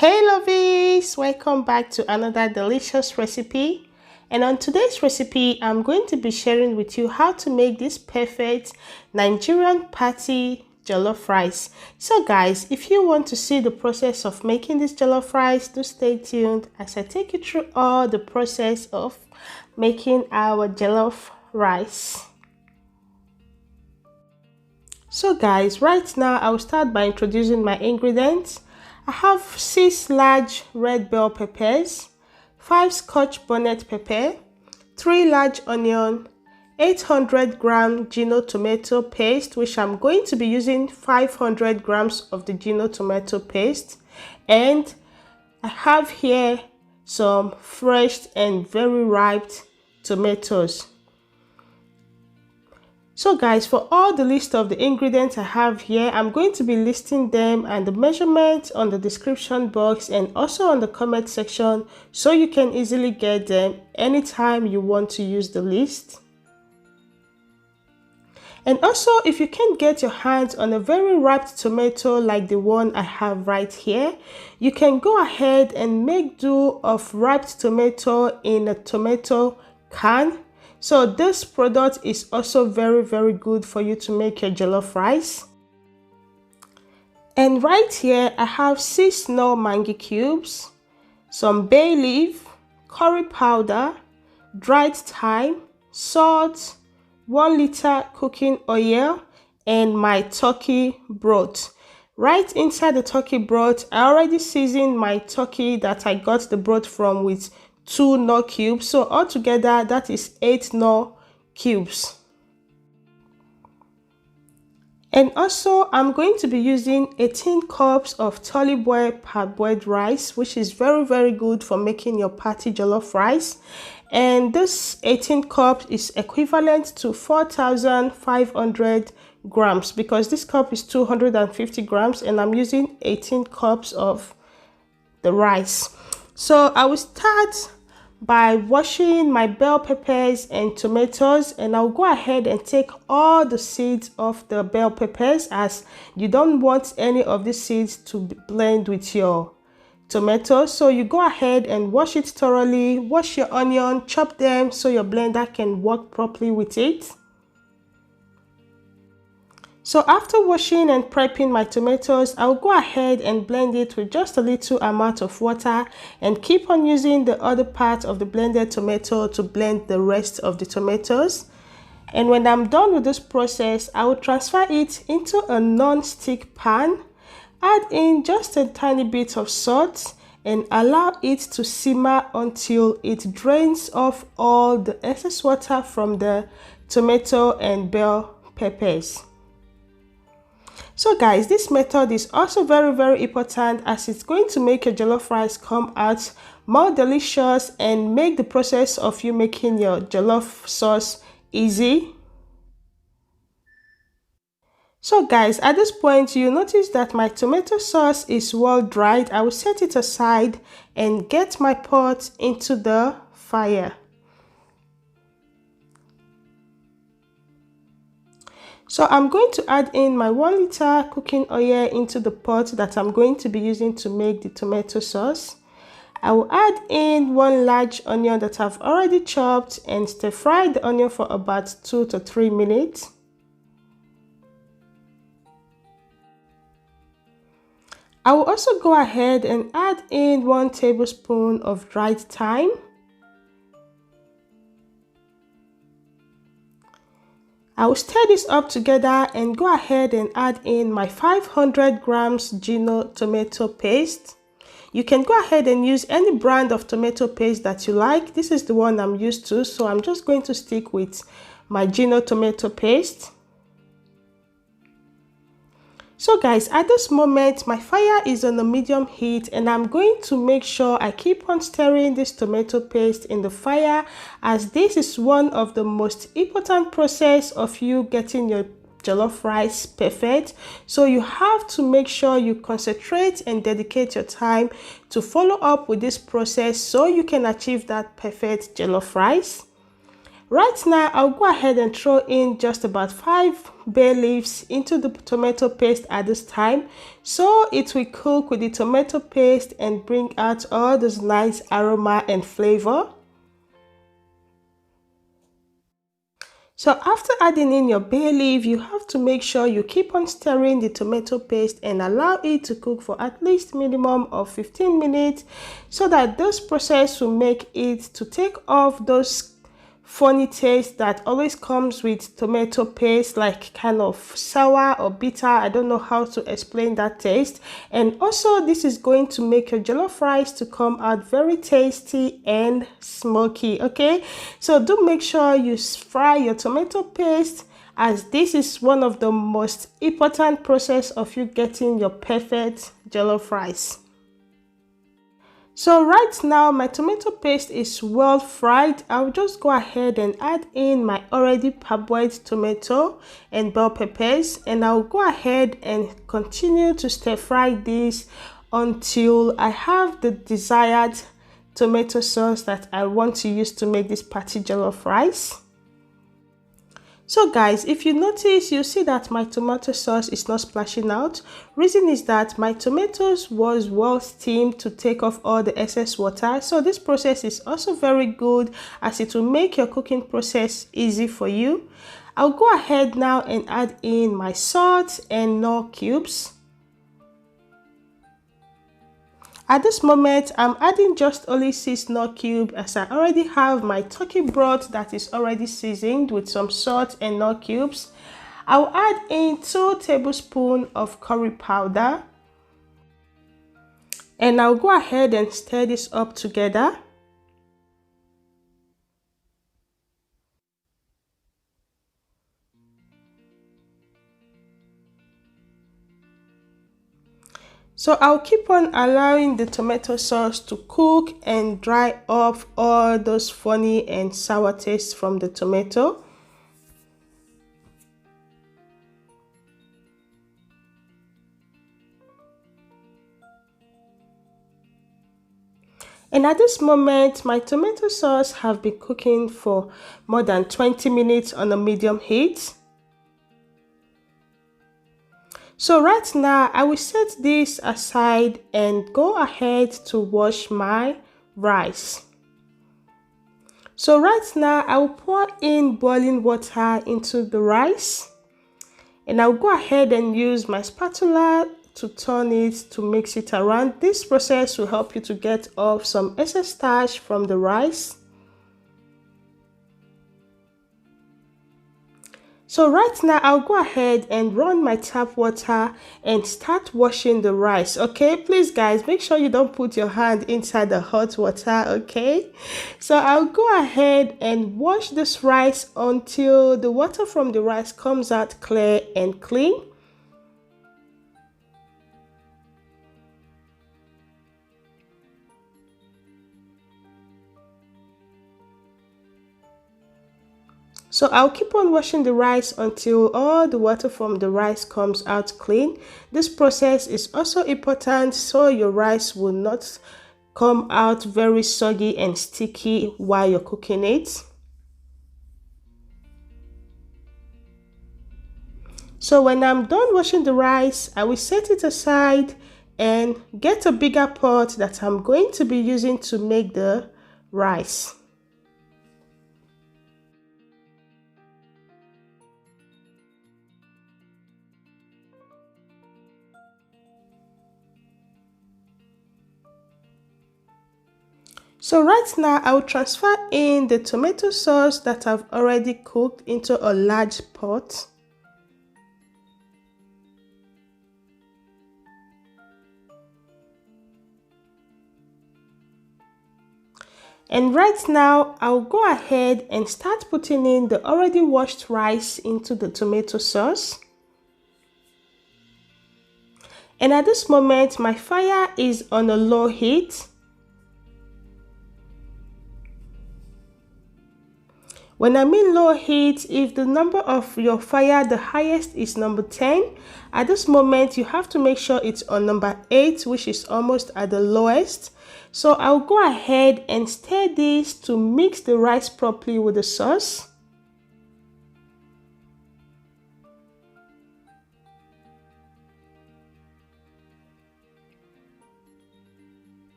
Hey lovies, welcome back to another delicious recipe. And on today's recipe, I'm going to be sharing with you how to make this perfect Nigerian party jollof rice. So guys, if you want to see the process of making this jollof rice, do stay tuned as I take you through all the process of making our jollof rice. So guys, right now I will start by introducing my ingredients. I have 6 large red bell peppers, 5 scotch bonnet pepper, 3 large onion, 800 gram Jello tomato paste, which I'm going to be using 500 grams of the Jello tomato paste, and I have here some fresh and very ripe tomatoes. So guys, for all the list of the ingredients I have here, I'm going to be listing them and the measurements on the description box and also on the comment section, so you can easily get them anytime you want to use the list. And also, if you can't get your hands on a very ripe tomato like the one I have right here, you can go ahead and make do of ripe tomato in a tomato can. So this product is also very good for you to make your jollof rice. And right here I have 6 small MAGGIE cubes, some bay leaf, curry powder, dried thyme, salt, 1 liter cooking oil, and my turkey broth. Right inside the turkey broth, I already seasoned my turkey that I got the broth from with 2 knorr cubes, so altogether that is 8 knorr cubes. And also I'm going to be using 18 cups of TOLLY boiled parboiled rice, which is very good for making your party jollof rice. And this 18 cups is equivalent to 4,500 grams because this cup is 250 grams and I'm using 18 cups of the rice. So I will start by washing my bell peppers and tomatoes, and I'll go ahead and take all the seeds of the bell peppers as you don't want any of the seeds to blend with your tomatoes. So you go ahead and wash it thoroughly, wash your onion, chop them so your blender can work properly with it. So after washing and prepping my tomatoes, I'll go ahead and blend it with just a little amount of water and keep on using the other part of the blended tomato to blend the rest of the tomatoes. And when I'm done with this process, I will transfer it into a non-stick pan, add in just a tiny bit of salt and allow it to simmer until it drains off all the excess water from the tomato and bell peppers. So guys, this method is also very important as it's going to make your jollof rice come out more delicious and make the process of you making your jollof sauce easy. So guys, at this point you notice that my tomato sauce is well dried. I will set it aside and get my pot into the fire. So I'm going to add in my 1 liter cooking oil into the pot that I'm going to be using to make the tomato sauce. I will add in 1 large onion that I've already chopped and stir fry the onion for about 2 to 3 minutes. I will also go ahead and add in 1 tablespoon of dried thyme. I will stir this up together and go ahead and add in my 500 grams Jello tomato paste. You can go ahead and use any brand of tomato paste that you like. This is the one I'm used to, so I'm just going to stick with my Jello tomato paste. So guys, at this moment my fire is on a medium heat and I'm going to make sure I keep on stirring this tomato paste in the fire, as this is one of the most important process of you getting your jollof rice perfect. So you have to make sure you concentrate and dedicate your time to follow up with this process so you can achieve that perfect jollof rice. Right now, I'll go ahead and throw in just about 5 bay leaves into the tomato paste at this time, so it will cook with the tomato paste and bring out all this nice aroma and flavor. So after adding in your bay leaf, you have to make sure you keep on stirring the tomato paste and allow it to cook for at least minimum of 15 minutes, so that this process will make it to take off those funny taste that always comes with tomato paste, like kind of sour or bitter. I don't know how to explain that taste. And also, this is going to make your jollof rice to come out very tasty and smoky. Okay, so do make sure you fry your tomato paste, as this is one of the most important process of you getting your perfect jollof rice. So right now my tomato paste is well fried. I'll just go ahead and add in my already parboiled tomato and bell peppers, and I'll go ahead and continue to stir fry this until I have the desired tomato sauce that I want to use to make this party jollof rice. So guys, if you notice, you see that my tomato sauce is not splashing out. Reason is that my tomatoes was well steamed to take off all the excess water. So this process is also very good, as it will make your cooking process easy for you. I'll go ahead now and add in my salt and Knorr cubes. At this moment, I'm adding just only 6 Knorr cubes, as I already have my turkey broth that is already seasoned with some salt and Knorr cubes. I'll add in 2 tablespoons of curry powder, and I'll go ahead and stir this up together. So I'll keep on allowing the tomato sauce to cook and dry off all those funny and sour tastes from the tomato. And at this moment, my tomato sauce have been cooking for more than 20 minutes on a medium heat. So right now, I will set this aside and go ahead to wash my rice. So right now, I will pour in boiling water into the rice, and I'll go ahead and use my spatula to turn it to mix it around. This process will help you to get off some excess starch from the rice. So right now, I'll go ahead and run my tap water and start washing the rice. Okay, please guys, make sure you don't put your hand inside the hot water. Okay, so I'll go ahead and wash this rice until the water from the rice comes out clear and clean. So I'll keep on washing the rice until all the water from the rice comes out clean. This process is also important so your rice will not come out very soggy and sticky while you're cooking it. So when I'm done washing the rice, I will set it aside and get a bigger pot that I'm going to be using to make the rice. So right now, I will transfer in the tomato sauce that I've already cooked into a large pot. And right now, I'll go ahead and start putting in the already washed rice into the tomato sauce. And at this moment, my fire is on a low heat. When I mean low heat, if the number of your fire, the highest is number 10, at this moment you have to make sure it's on number 8, which is almost at the lowest. So I'll go ahead and stir this to mix the rice properly with the sauce.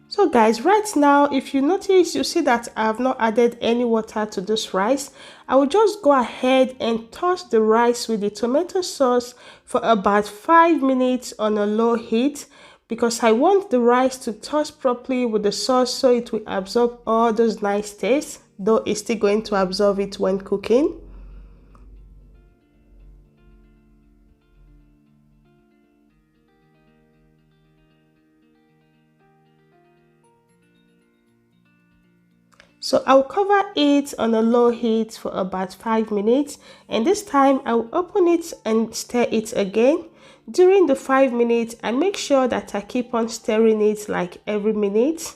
So guys, right now, if you notice, you see that I have not added any water to this rice. I will just go ahead and toss the rice with the tomato sauce for about 5 minutes on a low heat, because I want the rice to toss properly with the sauce so it will absorb all those nice tastes, though it's still going to absorb it when cooking. So I'll cover it on a low heat for about 5 minutes, and this time I'll open it and stir it again. During the 5 minutes, I make sure that I keep on stirring it like every minute.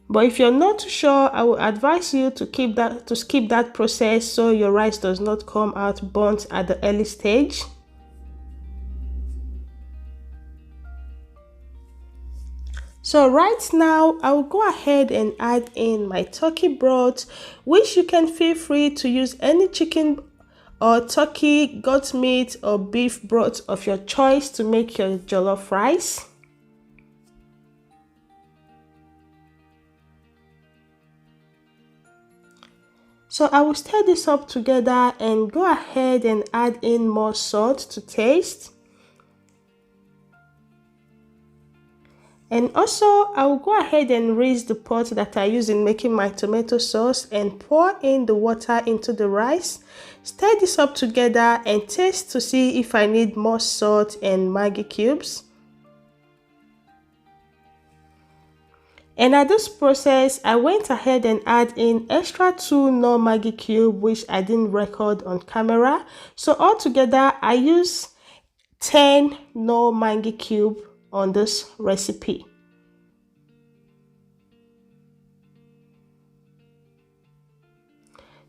But if you're not too sure, I will advise you to skip that process so your rice does not come out burnt at the early stage. So right now, I will go ahead and add in my turkey broth, which you can feel free to use any chicken or turkey, goat meat or beef broth of your choice to make your jollof rice. So I will stir this up together and go ahead and add in more salt to taste. And also, I will go ahead and raise the pot that I use in making my tomato sauce and pour in the water into the rice. Stir this up together and taste to see if I need more salt and Maggi cubes. And at this process, I went ahead and add in extra 2 no Maggi cube, which I didn't record on camera. So altogether, I use 10 no Maggi cube on this recipe.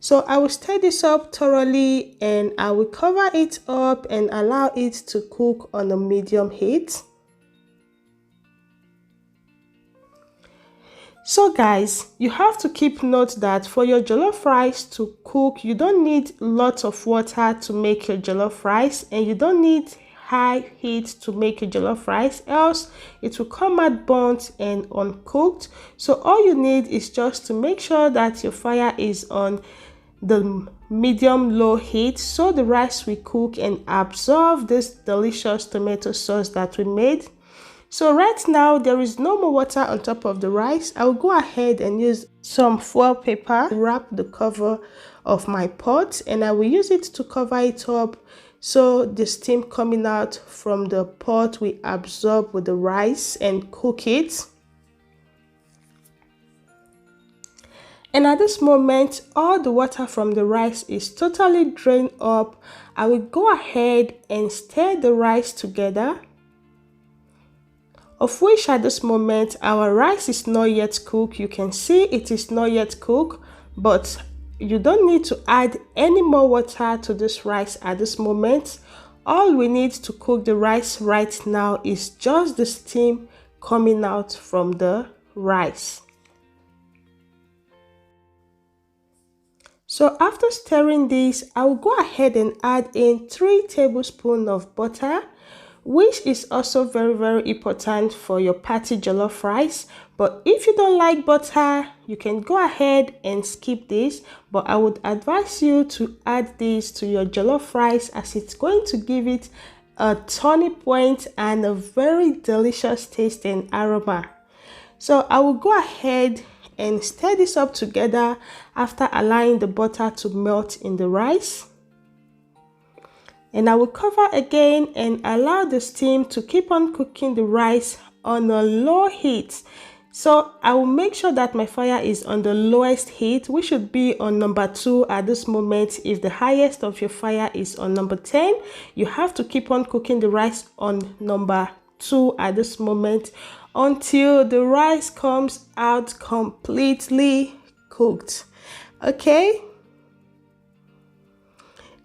So I will stir this up thoroughly and I will cover it up and allow it to cook on a medium heat. So guys, you have to keep note that for your jollof rice to cook, you don't need lots of water to make your jollof rice, and you don't need high heat to make your jollof rice, else it will come out burnt and uncooked. So all you need is just to make sure that your fire is on the medium low heat so the rice will cook and absorb this delicious tomato sauce that we made. So right now there is no more water on top of the rice. I'll go ahead and use some foil paper to wrap the cover of my pot, and I will use it to cover it up so the steam coming out from the pot will absorb with the rice and cook it. And at this moment, all the water from the rice is totally drained up. I will go ahead and stir the rice together, of which at this moment our rice is not yet cooked. You can see it is not yet cooked, but you don't need to add any more water to this rice at this moment. All we need to cook the rice right now is just the steam coming out from the rice. So after stirring this, I will go ahead and add in 3 tablespoons of butter, which is also very important for your party jollof rice. But if you don't like butter, you can go ahead and skip this, but I would advise you to add this to your jollof rice, as it's going to give it a turning point and a very delicious taste and aroma. So I will go ahead and stir this up together after allowing the butter to melt in the rice. And I will cover again and allow the steam to keep on cooking the rice on a low heat. So I will make sure that my fire is on the lowest heat, which should be on number 2 at this moment. If the highest of your fire is on number 10, you have to keep on cooking the rice on number 2 at this moment until the rice comes out completely cooked. Okay,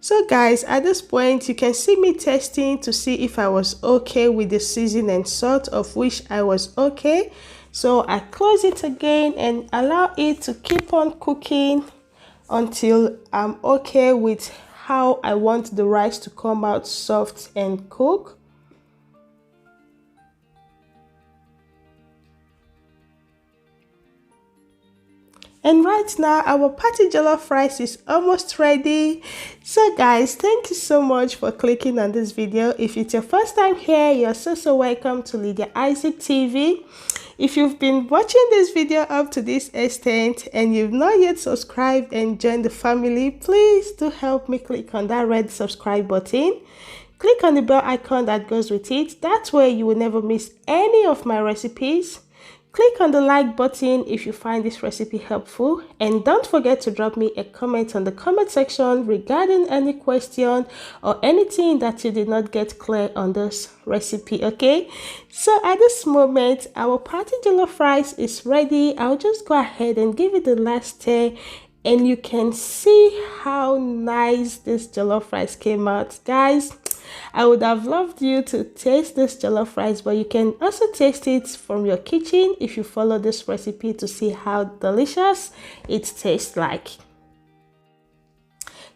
so guys, at this point you can see me testing to see if I was okay with the season and salt, of which I was okay. So I close it again and allow it to keep on cooking until I'm okay with how I want the rice to come out soft and cook. And right now our party jollof rice is almost ready. So guys, thank you so much for clicking on this video. If it's your first time here, you're so welcome to Lydia Isaac TV. If you've been watching this video up to this extent and you've not yet subscribed and joined the family, please do help me click on that red subscribe button. Click on the bell icon that goes with it. That way you will never miss any of my recipes. Click on the like button if you find this recipe helpful, and don't forget to drop me a comment on the comment section regarding any question or anything that you did not get clear on this recipe. Okay, so at this moment our party jollof rice is ready. I'll just go ahead and give it the last stir, and you can see how nice this jollof rice came out. Guys, I would have loved you to taste this jollof rice, but you can also taste it from your kitchen if you follow this recipe to see how delicious it tastes like.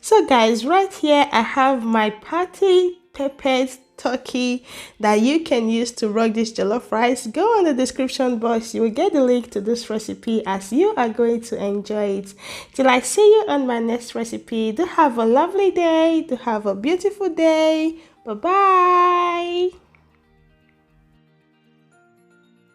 So guys, right here I have my party peppered turkey that you can use to rock this jollof rice. Go on the description box, you will get the link to this recipe as you are going to enjoy it. Till I see you on my next recipe, do have a lovely day, do have a beautiful day. Bye bye.